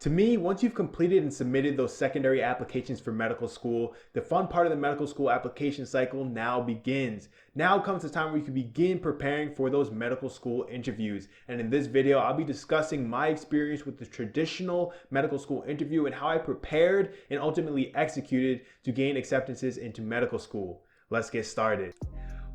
To me, once you've completed and submitted those secondary applications for medical school, the fun part of the medical school application cycle now begins. Now comes the time where you can begin preparing for those medical school interviews. And in this video, I'll be discussing my experience with the traditional medical school interview and how I prepared and ultimately executed to gain acceptances into medical school. Let's get started.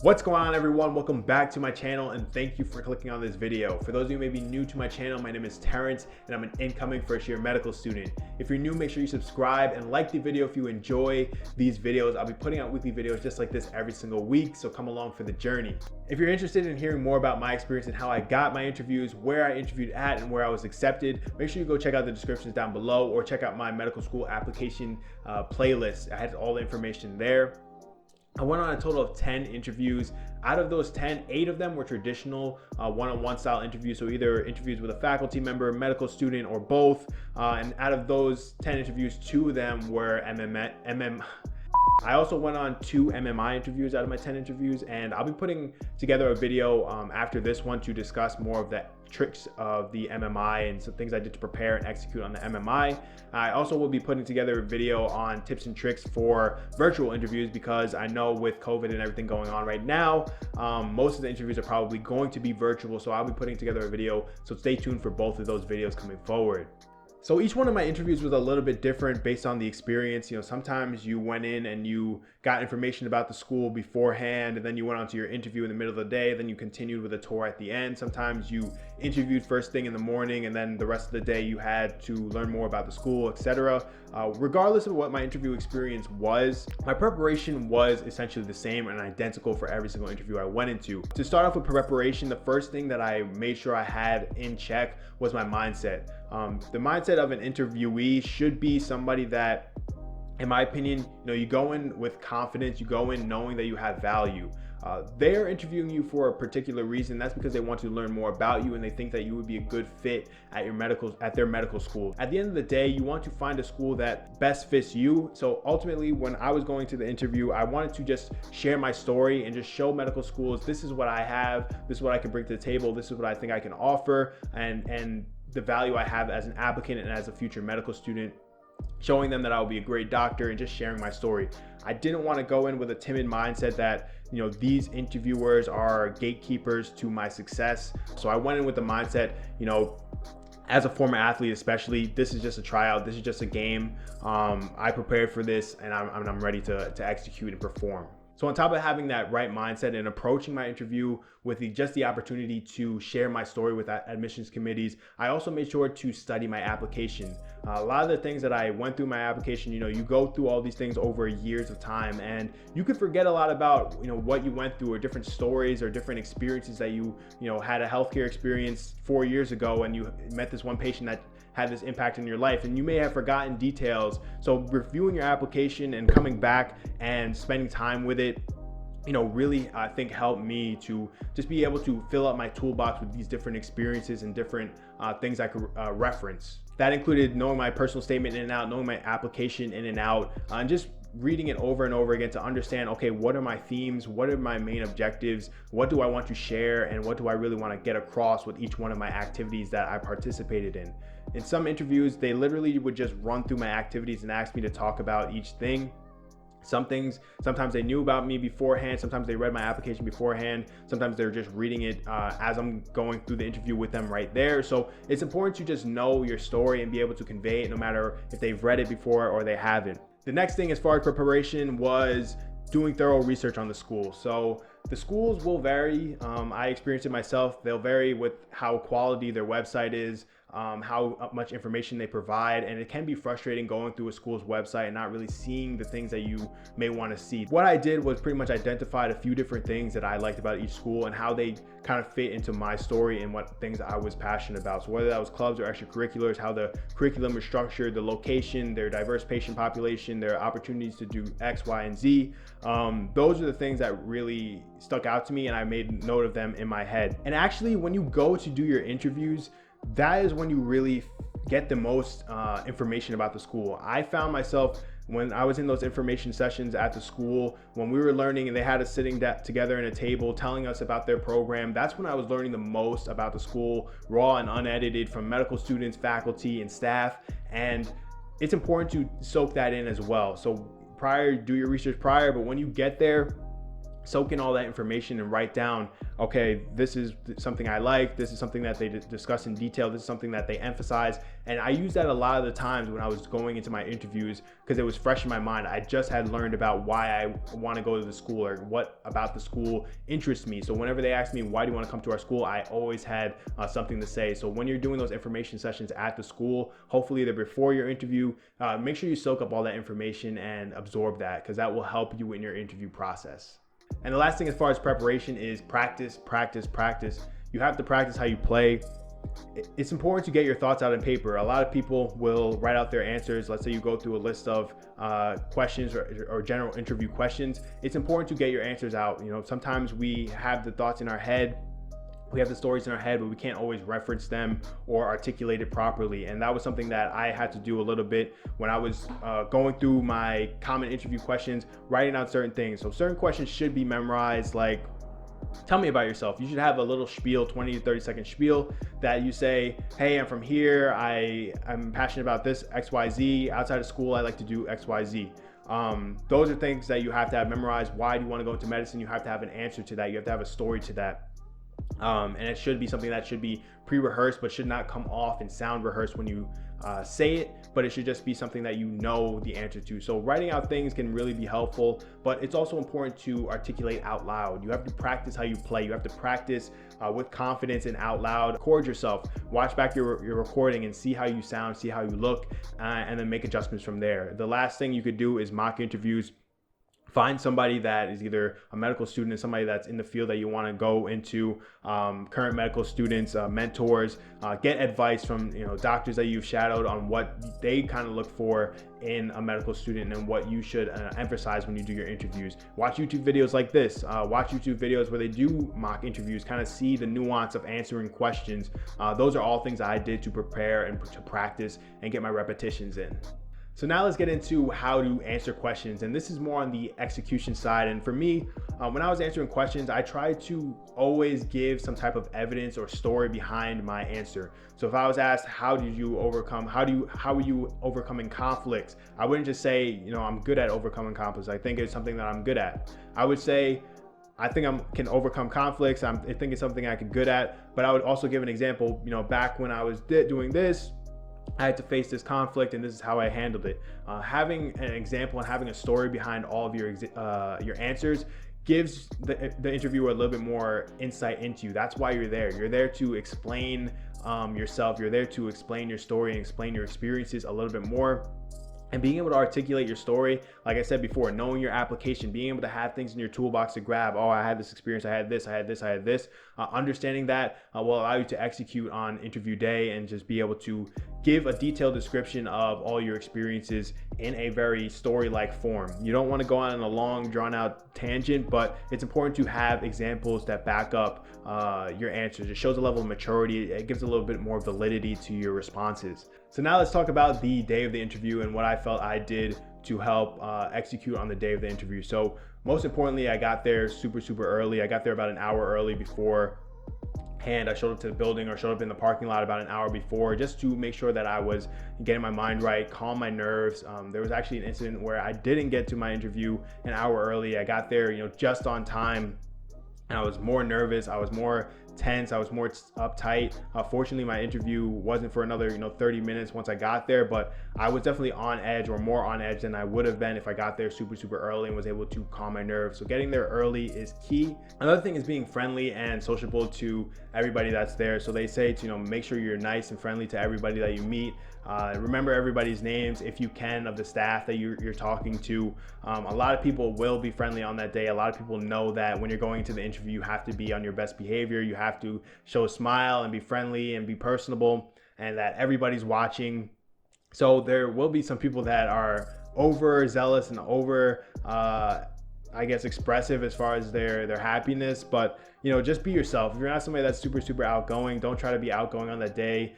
What's going on, everyone? Welcome back to my channel and thank you for clicking on this video. For those of you who may be new to my channel, my name is Terence and I'm an incoming first year medical student. If you're new, make sure you subscribe and like the video if you enjoy these videos. I'll be putting out weekly videos just like this every single week, so come along for the journey. If you're interested in hearing more about my experience and how I got my interviews, where I interviewed at and where I was accepted, make sure you go check out the descriptions down below or check out my medical school application playlist. I had all the information there. I went on a total of 10 interviews. Out of those 10, 8 of them were traditional one-on-one style interviews. So either interviews with a faculty member, medical student, or both. And out of those 10 interviews, 2 of them were I also went on 2 MMI interviews out of my 10 interviews, and I'll be putting together a video after this one to discuss more of the tricks of the MMI and some things I did to prepare and execute on the MMI. I also will be putting together a video on tips and tricks for virtual interviews because I know with COVID and everything going on right now, most of the interviews are probably going to be virtual, so I'll be putting together a video, so stay tuned for both of those videos coming forward. So each one of my interviews was a little bit different based on the experience. You know, sometimes you went in and you got information about the school beforehand, and then you went on to your interview in the middle of the day, then you continued with a tour at the end. Sometimes you interviewed first thing in the morning, and then the rest of the day you had to learn more about the school, etc. Regardless of what my interview experience was, my preparation was essentially the same and identical for every single interview I went into. To start off with preparation, the first thing that I made sure I had in check was my mindset. The mindset of an interviewee should be somebody that, in my opinion, you go in with confidence, you go in knowing that you have value. They're interviewing you for a particular reason. That's because they want to learn more about you and they think that you would be a good fit at their medical school. At the end of the day, you want to find a school that best fits you. So ultimately, when I was going to the interview, I wanted to just share my story and just show medical schools, this is what I have, this is what I can bring to the table, this is what I think I can offer, and the value I have as an applicant and as a future medical student, showing them that I will be a great doctor and just sharing my story. I didn't want to go in with a timid mindset that, these interviewers are gatekeepers to my success. So I went in with the mindset, as a former athlete especially, this is just a tryout, this is just a game. I prepared for this and I'm ready to execute and perform. So on top of having that right mindset and approaching my interview with just the opportunity to share my story with admissions committees, I also made sure to study my application. A lot of the things that I went through my application, you go through all these things over years of time and you could forget a lot about, what you went through or different stories or different experiences that you had a healthcare experience 4 years ago and you met this one patient that had this impact in your life and you may have forgotten details. So reviewing your application and coming back and spending time with it, really I think helped me to just be able to fill up my toolbox with these different experiences and different things I could reference. That included knowing my personal statement in and out, knowing my application in and out, and just reading it over and over again to understand, okay, what are my themes? What are my main objectives? What do I want to share? And what do I really want to get across with each one of my activities that I participated in? In some interviews, they literally would just run through my activities and ask me to talk about each thing. Some things, sometimes they knew about me beforehand, sometimes they read my application beforehand, sometimes they're just reading it as I'm going through the interview with them right there. So it's important to just know your story and be able to convey it no matter if they've read it before or they haven't. The next thing as far as preparation was doing thorough research on the school. So the schools will vary. I experienced it myself. They'll vary with how quality their website is, how much information they provide, and it can be frustrating going through a school's website and not really seeing the things that you may want to see. What I did was pretty much identified a few different things that I liked about each school and how they kind of fit into my story and what things I was passionate about. So whether that was clubs or extracurriculars, how the curriculum is structured, the location, their diverse patient population, their opportunities to do X, Y, and Z. Those are the things that really stuck out to me and I made note of them in my head. And actually, when you go to do your interviews, that is when you really get the most information about the school. I found myself when I was in those information sessions at the school, when we were learning and they had us sitting together in a table telling us about their program, that's when I was learning the most about the school, raw and unedited, from medical students, faculty, and staff. And it's important to soak that in as well. So do your research prior, but when you get there, soak in all that information and write down, okay, this is something I like, this is something that they discuss in detail, this is something that they emphasize. And I use that a lot of the times when I was going into my interviews, because it was fresh in my mind. I just had learned about why I want to go to the school, or what about the school interests me. So whenever they asked me, why do you want to come to our school, I always had something to say. So when you're doing those information sessions at the school, hopefully either before your interview, make sure you soak up all that information and absorb that, because that will help you in your interview process. And the last thing as far as preparation is practice, practice, practice. You have to practice how you play. It's important to get your thoughts out on paper. A lot of people will write out their answers. Let's say you go through a list of questions or general interview questions. It's important to get your answers out. Sometimes we have the thoughts in our head, we have the stories in our head, but we can't always reference them or articulate it properly. And that was something that I had to do a little bit when I was going through my common interview questions, writing out certain things. So certain questions should be memorized, like, tell me about yourself. You should have a little spiel, 20 to 30 second spiel that you say, hey, I'm from here. I'm passionate about this, XYZ. Outside of school, I like to do XYZ. Those are things that you have to have memorized. Why do you want to go into medicine? You have to have an answer to that. You have to have a story to that. And it should be something that should be pre-rehearsed, but should not come off and sound rehearsed when you say it, but it should just be something that you know the answer to. So writing out things can really be helpful, but it's also important to articulate out loud. You have to practice how you play. You have to practice with confidence and out loud. Record yourself, watch back your recording and see how you sound, see how you look, and then make adjustments from there. The last thing you could do is mock interviews. Find somebody that is either a medical student or somebody that's in the field that you want to go into, current medical students, mentors, get advice from doctors that you've shadowed on what they kind of look for in a medical student and what you should emphasize when you do your interviews. Watch YouTube videos like this. Watch YouTube videos where they do mock interviews, kind of see the nuance of answering questions. Those are all things I did to prepare and to practice and get my repetitions in. So now let's get into how to answer questions. And this is more on the execution side. And for me, when I was answering questions, I tried to always give some type of evidence or story behind my answer. So if I was asked, how are you overcoming conflicts? I wouldn't just say, I'm good at overcoming conflicts. I think it's something that I'm good at. I would say, I think I can overcome conflicts. I think it's something I can good at. But I would also give an example, back when I was doing this, I had to face this conflict and this is how I handled it. Having an example and having a story behind all of your answers gives the interviewer a little bit more insight into you. That's why you're there. You're there to explain yourself. You're there to explain your story and explain your experiences a little bit more. And being able to articulate your story, like I said before, knowing your application, being able to have things in your toolbox to grab. Oh, I had this experience, I had this, I had this, I had this. Understanding that will allow you to execute on interview day and just be able to give a detailed description of all your experiences in a very story-like form. You don't want to go on a long, drawn-out tangent, but it's important to have examples that back up your answers. It shows a level of maturity. It gives a little bit more validity to your responses. So now let's talk about the day of the interview and what I felt I did to help execute on the day of the interview. So most importantly, I got there super early. I got there about an hour early beforehand. I showed up to the building or showed up in the parking lot about an hour before, just to make sure that I was getting my mind right, calm my nerves. There was actually an incident where I didn't get to my interview an hour early. I got there, just on time, and I was more nervous. I was more tense. I was more uptight. Fortunately, my interview wasn't for another 30 minutes once I got there, but I was definitely on edge, or more on edge than I would have been if I got there super early and was able to calm my nerves. So getting there early is key. Another thing is being friendly and sociable to everybody that's there. So they say to make sure you're nice and friendly to everybody that you meet. Remember everybody's names if you can, of the staff that you're talking to. A lot of people will be friendly on that day. A lot of people know that when you're going into the interview, you have to be on your best behavior. You have to show a smile and be friendly and be personable, and that everybody's watching. So there will be some people that are overzealous and I guess, expressive as far as their happiness, but just be yourself. If you're not somebody that's super outgoing, don't try to be outgoing on that day.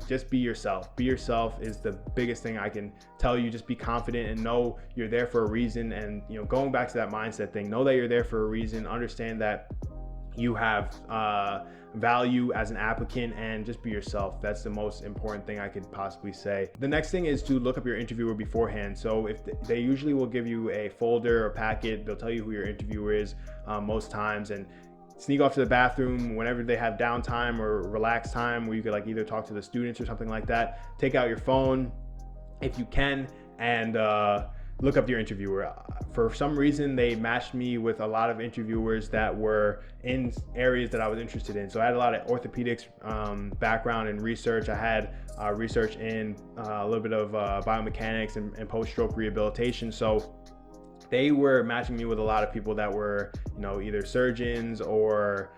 Just be yourself. Be yourself is the biggest thing I can tell you. Just be confident and know you're there for a reason. And going back to that mindset thing, know that you're there for a reason. Understand that you have value as an applicant, and just be yourself. That's the most important thing I could possibly say. The next thing is to look up your interviewer beforehand. So if they usually will give you a folder or packet, they'll tell you who your interviewer is most times, and sneak off to the bathroom whenever they have downtime or relaxed time where you could either talk to the students or something like that. Take out your phone if you can and look up your interviewer. For some reason, they matched me with a lot of interviewers that were in areas that I was interested in. So I had a lot of orthopedics background and research. I had research in a little bit of biomechanics and post-stroke rehabilitation. So they were matching me with a lot of people that were, either surgeons or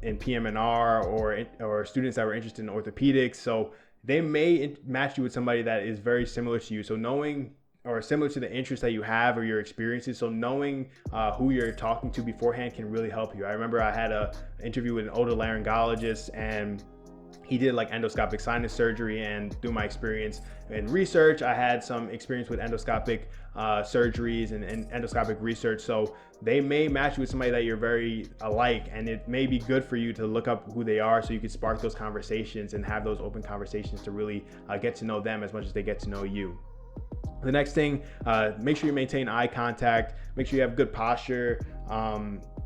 in PM&R or students that were interested in orthopedics. So they may match you with somebody that is very similar to you. So knowing or similar to the interests that you have or your experiences. So knowing who you're talking to beforehand can really help you. I remember I had an interview with an otolaryngologist, and he did endoscopic sinus surgery, and through my experience in research, I had some experience with endoscopic surgeries and endoscopic research. So they may match you with somebody that you're very alike, and it may be good for you to look up who they are so you can spark those conversations and have those open conversations to really get to know them as much as they get to know you. The next thing, make sure you maintain eye contact, make sure you have good posture.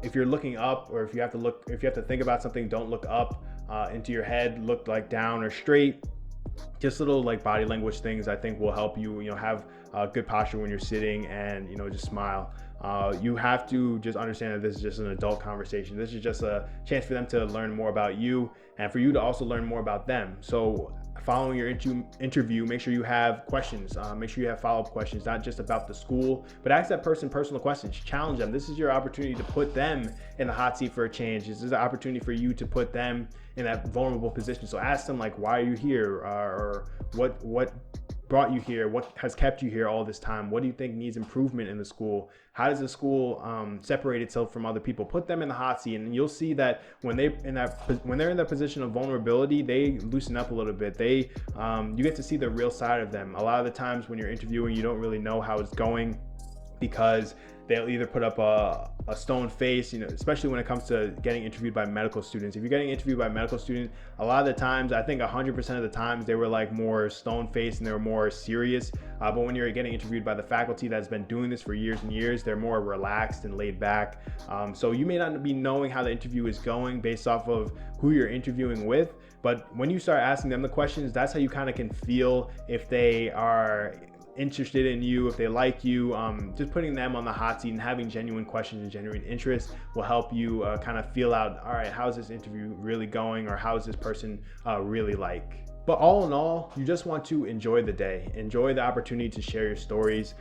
If you're looking up, or if you have to think about something, don't look up into your head, look down or straight. Just little body language things I think will help you, have good posture when you're sitting, and, just smile. You have to just understand that this is just an adult conversation. This is just a chance for them to learn more about you and for you to also learn more about them. So following your interview, make sure you have questions. Make sure you have follow-up questions, not just about the school, but ask that person personal questions. Challenge them. This is your opportunity to put them in the hot seat for a change. This is an opportunity for you to put them in that vulnerable position. So ask them why are you here, or what brought you here? What has kept you here all this time? What do you think needs improvement in the school? How does the school separate itself from other people? Put them in the hot seat, and you'll see that when they're in that position of vulnerability, they loosen up a little bit. You get to see the real side of them. A lot of the times when you're interviewing, you don't really know how it's going, because they'll either put up a stone face, especially when it comes to getting interviewed by medical students. If you're getting interviewed by medical students, a lot of the times, I think 100% of the times, they were more stone faced and they were more serious. But when you're getting interviewed by the faculty that's been doing this for years and years, they're more relaxed and laid back. So you may not be knowing how the interview is going based off of who you're interviewing with, but when you start asking them the questions, that's how you kind of can feel if they are interested in you, if they like you. Just putting them on the hot seat and having genuine questions and genuine interest will help you kind of feel out, all right, how's this interview really going, or how is this person really like? But all in all, you just want to enjoy the day, enjoy the opportunity to share your stories.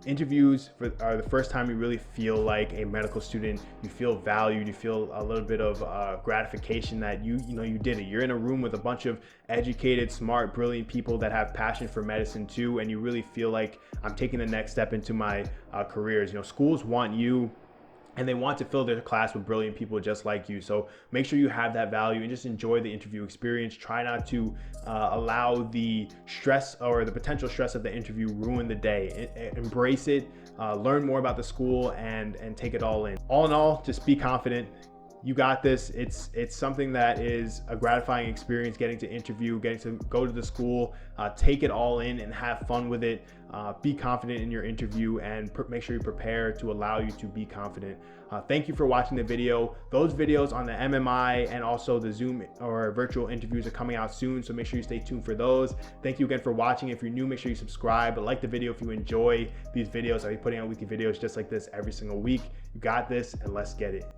Interviews are the first time you really feel like a medical student. You feel valued. You feel a little bit of gratification that you did it. You're in a room with a bunch of educated, smart, brilliant people that have passion for medicine too, and you really feel like I'm taking the next step into my careers. Schools want you, and they want to fill their class with brilliant people just like you. So make sure you have that value and just enjoy the interview experience. Try not to allow the stress or the potential stress of the interview ruin the day. Embrace it, learn more about the school, and take it all in. All in all, just be confident. You got this. It's something that is a gratifying experience, getting to interview, getting to go to the school, take it all in and have fun with it. Be confident in your interview, and make sure you prepare to allow you to be confident. Thank you for watching the video. Those videos on the MMI and also the Zoom or virtual interviews are coming out soon, so make sure you stay tuned for those. Thank you again for watching. If you're new, make sure you subscribe, but like the video if you enjoy these videos. I'll be putting out weekly videos just like this every single week. You got this, and let's get it.